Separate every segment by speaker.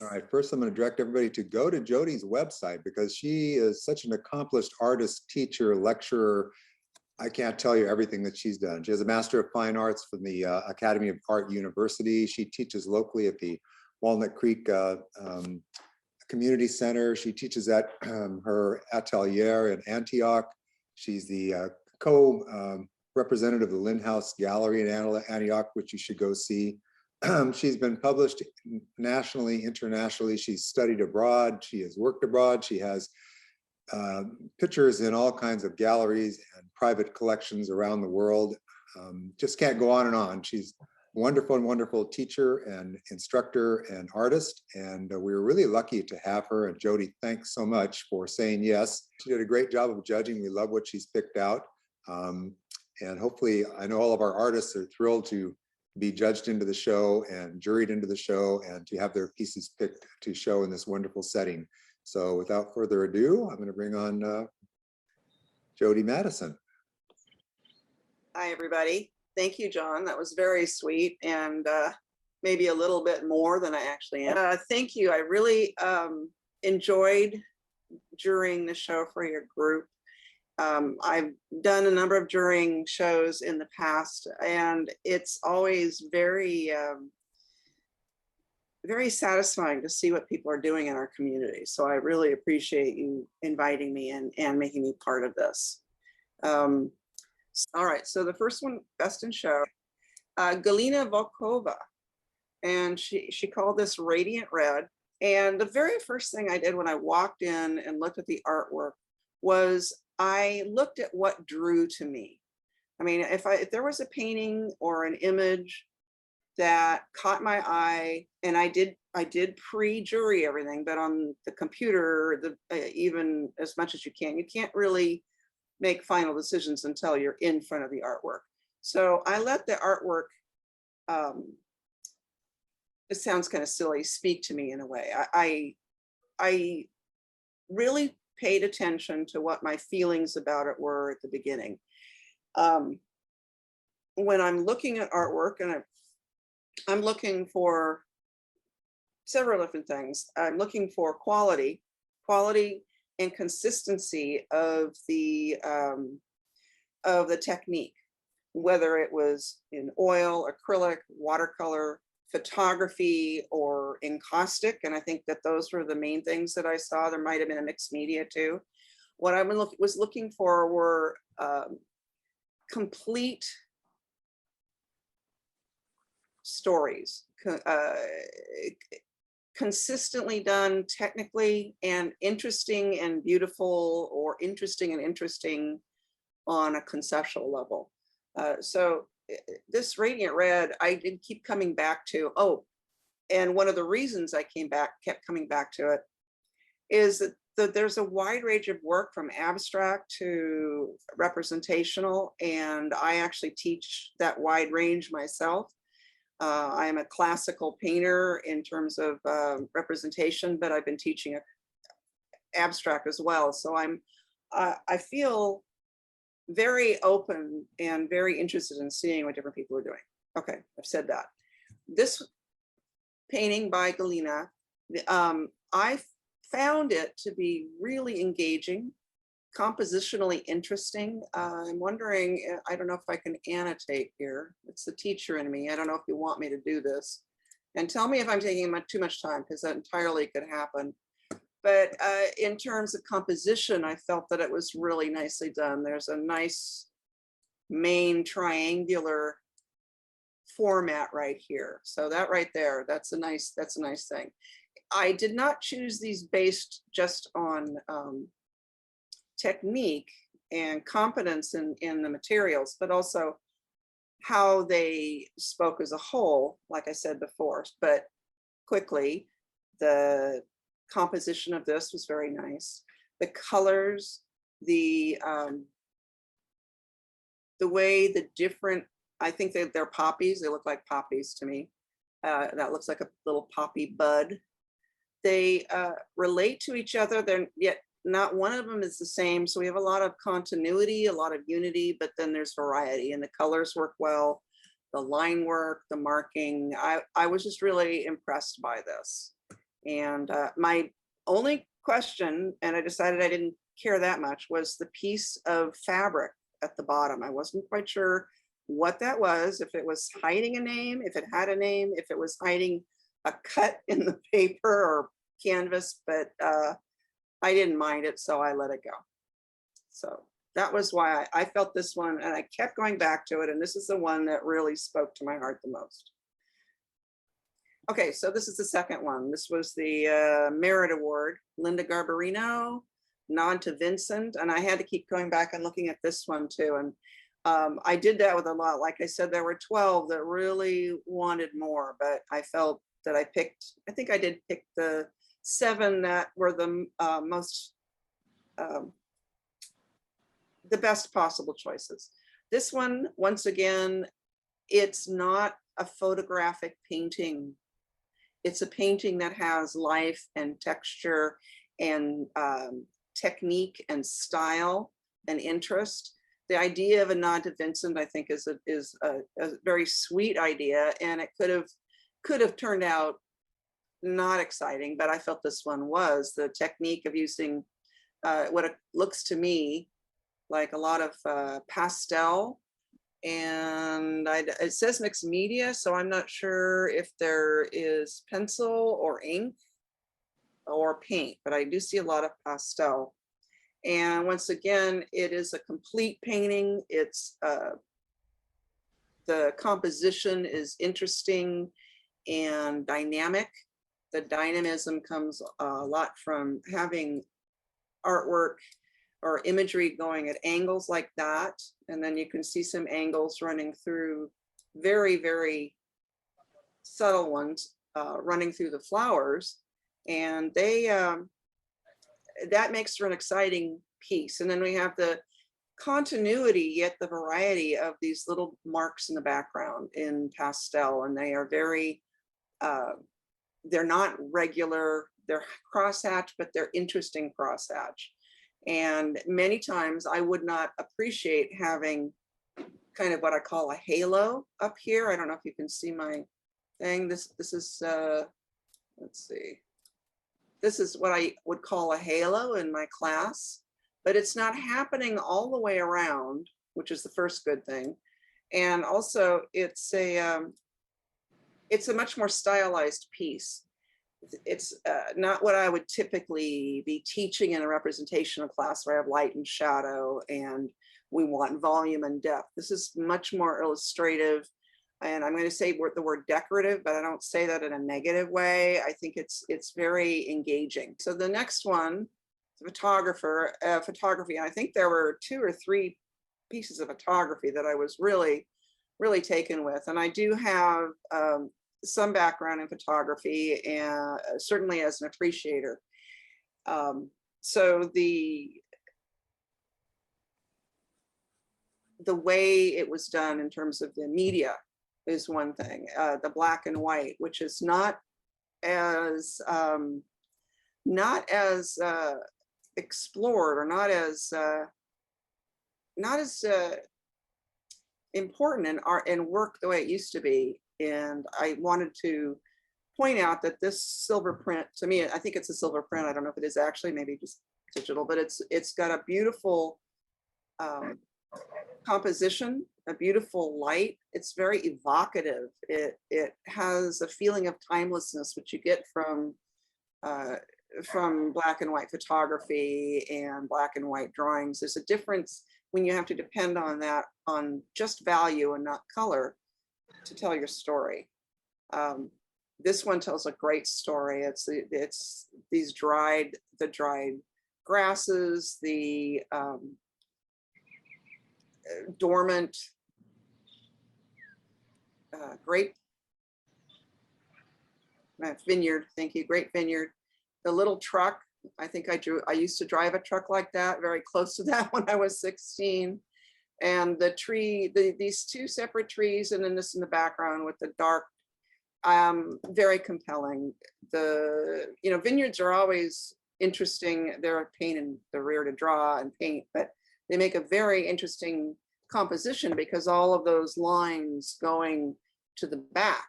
Speaker 1: All right, first I'm going to direct everybody to go to Jody's website because she is such an accomplished artist, teacher, lecturer. I can't tell you everything that she's done. She has a Master of Fine Arts from the Academy of Art University. She teaches locally at the Walnut Creek Community Center. She teaches at her atelier in Antioch. She's the co-representative of the Lynn House Gallery in Antioch, which you should go see. She's been published nationally, internationally. She's studied abroad. She has worked abroad. She has pictures in all kinds of galleries and private collections around the world. Just can't go on and on. She's a wonderful teacher and instructor and artist. And we were really lucky to have her. And Jody, thanks so much for saying yes. She did a great job of judging. We love what she's picked out. And hopefully, I know all of our artists are thrilled to be judged into the show and juried into the show and to have their pieces picked to show in this wonderful setting. So without further ado, I'm going to bring on Jody Mattison.
Speaker 2: Hi, everybody. Thank you, John. That was very sweet and maybe a little bit more than I actually am. Thank you. I really enjoyed jurying the show for your group. I've done a number of jurying shows in the past, and it's always very, very satisfying to see what people are doing in our community. So I really appreciate you inviting me and making me part of this. All right, so the first one, Best in Show, Galina Volkova, and she called this Radiant Red. And the very first thing I did when I walked in and looked at the artwork was I looked at what drew to me. I mean, if there was a painting or an image that caught my eye, and I did pre-jury everything, but on the computer, even as much as you can't really make final decisions until you're in front of the artwork. So I let the artwork, it sounds kind of silly, speak to me in a way. I really paid attention to what my feelings about it were at the beginning. When I'm looking at artwork, and I'm looking for several different things. I'm looking for quality and consistency of the technique, whether it was in oil, acrylic, watercolor, photography, or encaustic. And I think that those were the main things that I saw. There might have been a mixed media too. What I was looking for were complete stories, consistently done technically, and interesting and beautiful, or interesting and interesting on a conceptual level. So this Radiant Red, I did keep coming back to. Oh, and one of the reasons I kept coming back to it is that there's a wide range of work from abstract to representational, and I actually teach that wide range myself. I am a classical painter in terms of representation, but I've been teaching abstract as well. So I feel very open and very interested in seeing what different people are doing. Okay, I've said that. This painting by Galina, I found it to be really engaging, compositionally interesting. I'm wondering, I don't know if I can annotate here. It's the teacher in me. I don't know if you want me to do this. And tell me if I'm taking too much time, because that entirely could happen. But in terms of composition, I felt that it was really nicely done. There's a nice main triangular format right here. So that right there, that's a nice thing. I did not choose these based just on technique and competence in the materials, but also how they spoke as a whole, like I said before. But quickly, the composition of this was very nice. The colors, the way the different, I think they're poppies. They look like poppies to me. That looks like a little poppy bud. They relate to each other. They're yet not one of them is the same. So we have a lot of continuity, a lot of unity, but then there's variety, and the colors work well. The line work, the marking. I was just really impressed by this. And my only question, and I decided I didn't care that much, was the piece of fabric at the bottom. I wasn't quite sure what that was, if it was hiding a name, if it had a name, if it was hiding a cut in the paper or canvas, but I didn't mind it, so I let it go. So that was why I felt this one, and I kept going back to it, and this is the one that really spoke to my heart the most. Okay, so this is the second one. This was the Merit Award, Linda Garbarino, Nod to Vincent, and I had to keep going back and looking at this one too. And I did that with a lot. Like I said, there were 12 that really wanted more, but I felt that I think I did pick the 7 that were the the best possible choices. This one, once again, it's not a photographic painting. It's a painting that has life and texture and technique and style and interest. The idea of a nod to Vincent, I think, is a very sweet idea, and it could have turned out not exciting, but I felt this one was. The technique of using what it looks to me like a lot of pastel, and it says mixed media, so I'm not sure if there is pencil or ink or paint, but I do see a lot of pastel. And once again, it is a complete painting. It's the composition is interesting and dynamic. The dynamism comes a lot from having artwork or imagery going at angles like that. And then you can see some angles running through, very, very subtle ones running through the flowers. And they, that makes for an exciting piece. And then we have the continuity, yet the variety of these little marks in the background in pastel. And they are very, they're not regular, they're crosshatch, but they're interesting crosshatch. And many times I would not appreciate having kind of what I call a halo up here. I don't know if you can see my thing. This is, let's see. This is what I would call a halo in my class, but it's not happening all the way around, which is the first good thing. And also it's a much more stylized piece. It's not what I would typically be teaching in a representational class where I have light and shadow and we want volume and depth. This is much more illustrative. And I'm going to say the word decorative, but I don't say that in a negative way. I think it's very engaging. So the next one, photography. I think there were 2 or 3 pieces of photography that I was really, really taken with. And I do have some background in photography, and certainly as an appreciator. So the way it was done in terms of the media is one thing. The black and white, which is not as explored or not as important in art and work the way it used to be. And I wanted to point out that this silver print, to me, I think it's a silver print. I don't know if it is actually, maybe just digital, but it's got a beautiful composition, a beautiful light. It's very evocative. It has a feeling of timelessness, which you get from black and white photography and black and white drawings. There's a difference when you have to depend on that, on just value and not color to tell your story. This one tells a great story. It's the dried grasses, the dormant grape vineyard. Thank you, grape vineyard. The little truck. I think I used to drive a truck like that, very close to that when I was 16. And the tree, these 2 separate trees, and then this in the background with the dark, very compelling. Vineyards are always interesting. They're a pain in the rear to draw and paint, but they make a very interesting composition because all of those lines going to the back.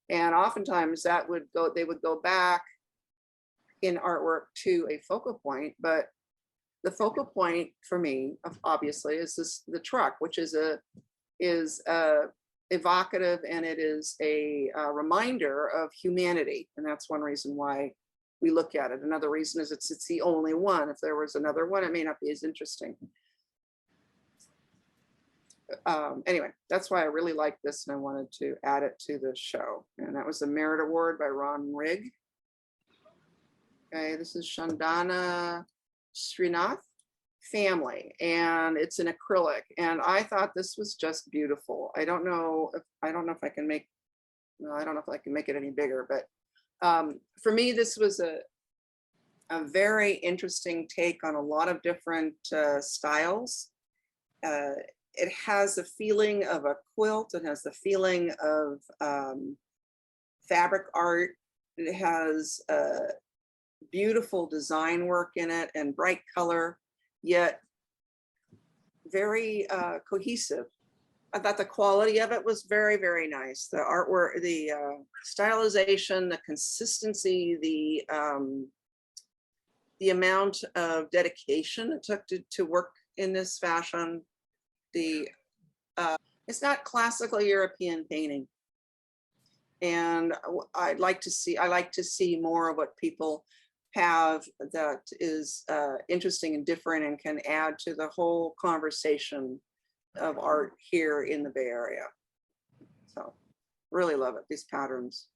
Speaker 2: And oftentimes they would go back in artwork to a focal point, but the focal point for me, obviously, is the truck, which is evocative, and it is a reminder of humanity, and that's one reason why we look at it. Another reason is it's the only one. If there was another one, it may not be as interesting. Anyway, that's why I really like this, and I wanted to add it to the show. And that was the Merit Award by Ron Rigg. Okay, this is Chandana Srinath, Family, and it's an acrylic. And I thought this was just beautiful. I don't know if I can make, no, I don't know if I can make it any bigger, but for me, this was a very interesting take on a lot of different styles. It has a feeling of a quilt. It has the feeling of fabric art. It has beautiful design work in it and bright color, yet very cohesive. I thought the quality of it was very, very nice. The artwork, the stylization, the consistency, the amount of dedication it took to work in this fashion. It's not classical European painting, and I like to see more of what people have that is interesting and different and can add to the whole conversation of art here in the Bay Area. So really love it, these patterns.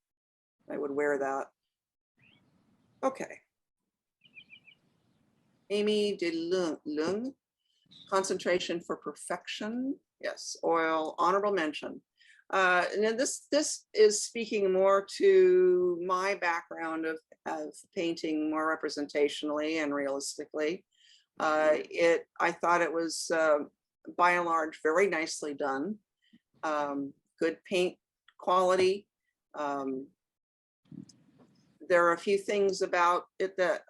Speaker 2: I would wear that. Okay. Amy de Lung, Concentration for Perfection. Yes, oil, honorable mention. And then this is speaking more to my background of painting more representationally and realistically. I thought it was by and large very nicely done. Good paint quality. There are a few things about it that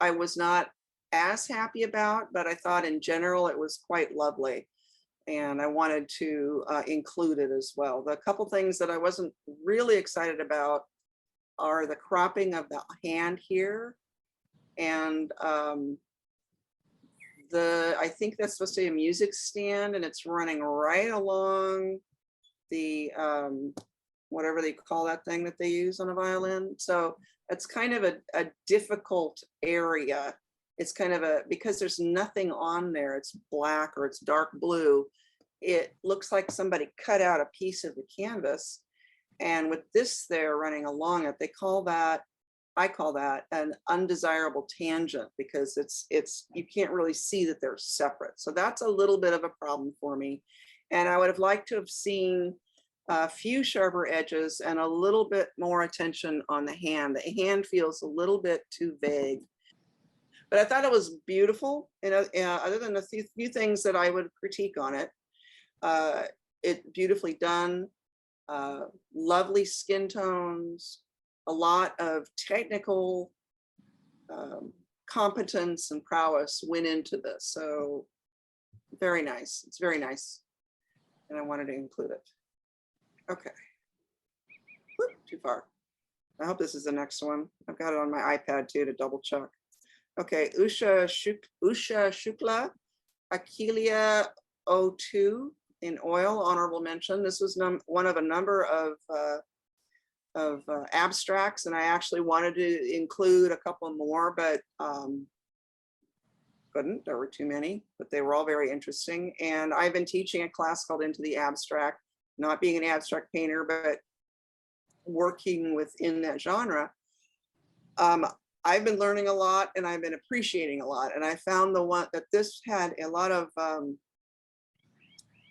Speaker 2: I was not as happy about, but I thought in general it was quite lovely, and I wanted to include it as well. The couple things that I wasn't really excited about are the cropping of the hand here, and I think that's supposed to be a music stand, and it's running right along the whatever they call that thing that they use on a violin. So it's kind of a difficult area. It's kind of because there's nothing on there, it's black or it's dark blue. It looks like somebody cut out a piece of the canvas. And with this there running along it, I call that an undesirable tangent, because you can't really see that they're separate. So that's a little bit of a problem for me. And I would have liked to have seen a few sharper edges and a little bit more attention on the hand. The hand feels a little bit too vague. But I thought it was beautiful. And other than a few things that I would critique on it, it beautifully done, lovely skin tones, a lot of technical competence and prowess went into this. So very nice. It's very nice. And I wanted to include it. Okay. Whoop, too far. I hope this is the next one. I've got it on my iPad too to double check. Okay, Usha Shukla, Achillea 02 in oil, honorable mention. This was one of a number of abstracts, and I actually wanted to include a couple more, but couldn't. There were too many, but they were all very interesting. And I've been teaching a class called Into the Abstract, not being an abstract painter, but working within that genre. I've been learning a lot, and I've been appreciating a lot. And I found that this had a lot of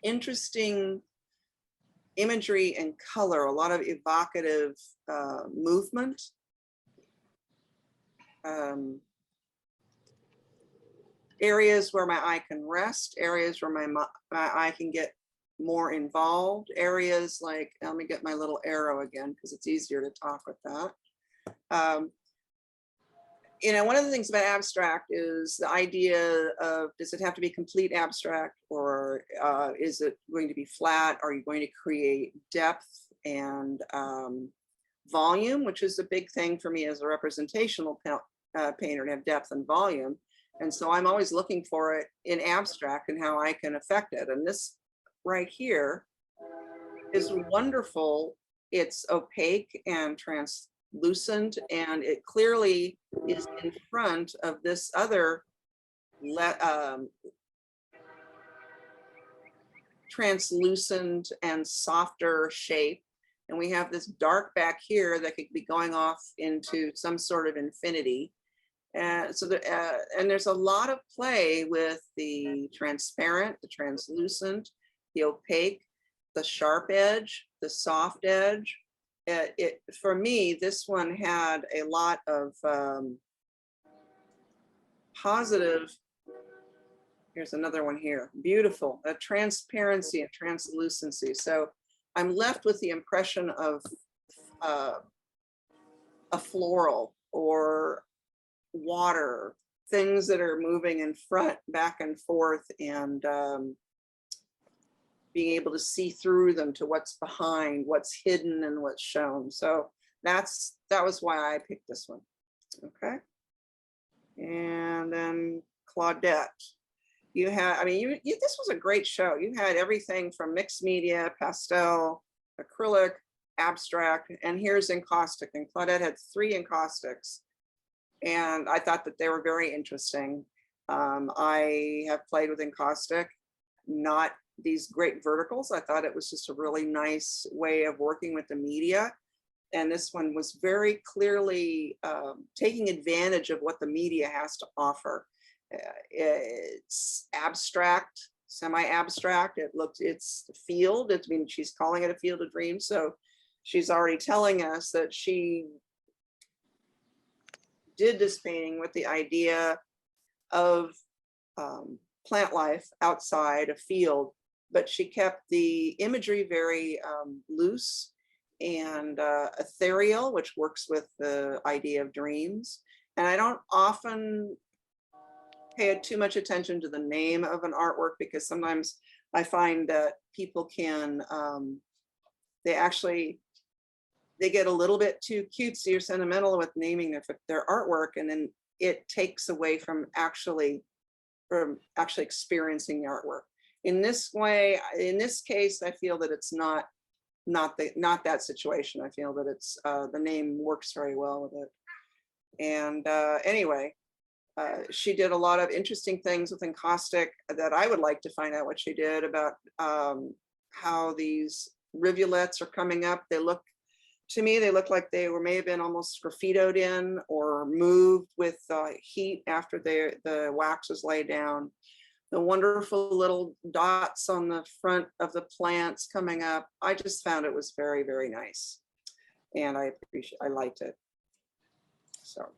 Speaker 2: interesting imagery and color, a lot of evocative movement. Areas where my eye can rest, areas where my eye can get more involved, areas like, let me get my little arrow again, because it's easier to talk with that. You know, one of the things about abstract is the idea of, does it have to be complete abstract, or is it going to be flat? Are you going to create depth and volume, which is a big thing for me as a representational painter, to have depth and volume. And so I'm always looking for it in abstract and how I can affect it. And this right here is wonderful. It's opaque and translucent, and it clearly is in front of this other translucent and softer shape. And we have this dark back here that could be going off into some sort of infinity. And so and there's a lot of play with the transparent, the translucent, the opaque, the sharp edge, the soft edge. For me, this one had a lot of positive. Here's another one here. Beautiful, a transparency and translucency. So I'm left with the impression of a floral or water, things that are moving in front, back and forth, and being able to see through them to what's behind, what's hidden and what's shown. So that was why I picked this one. Okay. And then Claudette. You had, I mean, this was a great show. You had everything from mixed media, pastel, acrylic, abstract, and here's encaustic. And Claudette had 3 encaustics. And I thought that they were very interesting. I have played with encaustic, not these great verticals. I thought it was just a really nice way of working with the media. And this one was very clearly taking advantage of what the media has to offer. It's abstract, semi-abstract. It's the field. I mean, she's calling it a field of dreams. So she's already telling us that she did this painting with the idea of plant life outside a field, but she kept the imagery very loose and ethereal, which works with the idea of dreams. And I don't often pay too much attention to the name of an artwork, because sometimes I find that people can, they get a little bit too cutesy or sentimental with naming their artwork, and then it takes away from actually experiencing the artwork. In this way, in this case, I feel that it's not that situation. I feel that it's the name works very well with it. And anyway, she did a lot of interesting things with encaustic that I would like to find out what she did about how these rivulets are coming up. They look, to me, they look like they may have been almost graffitoed in or moved with heat after the wax was laid down. The wonderful little dots on the front of the plants coming up. I just found it was very, very nice. And I liked it. So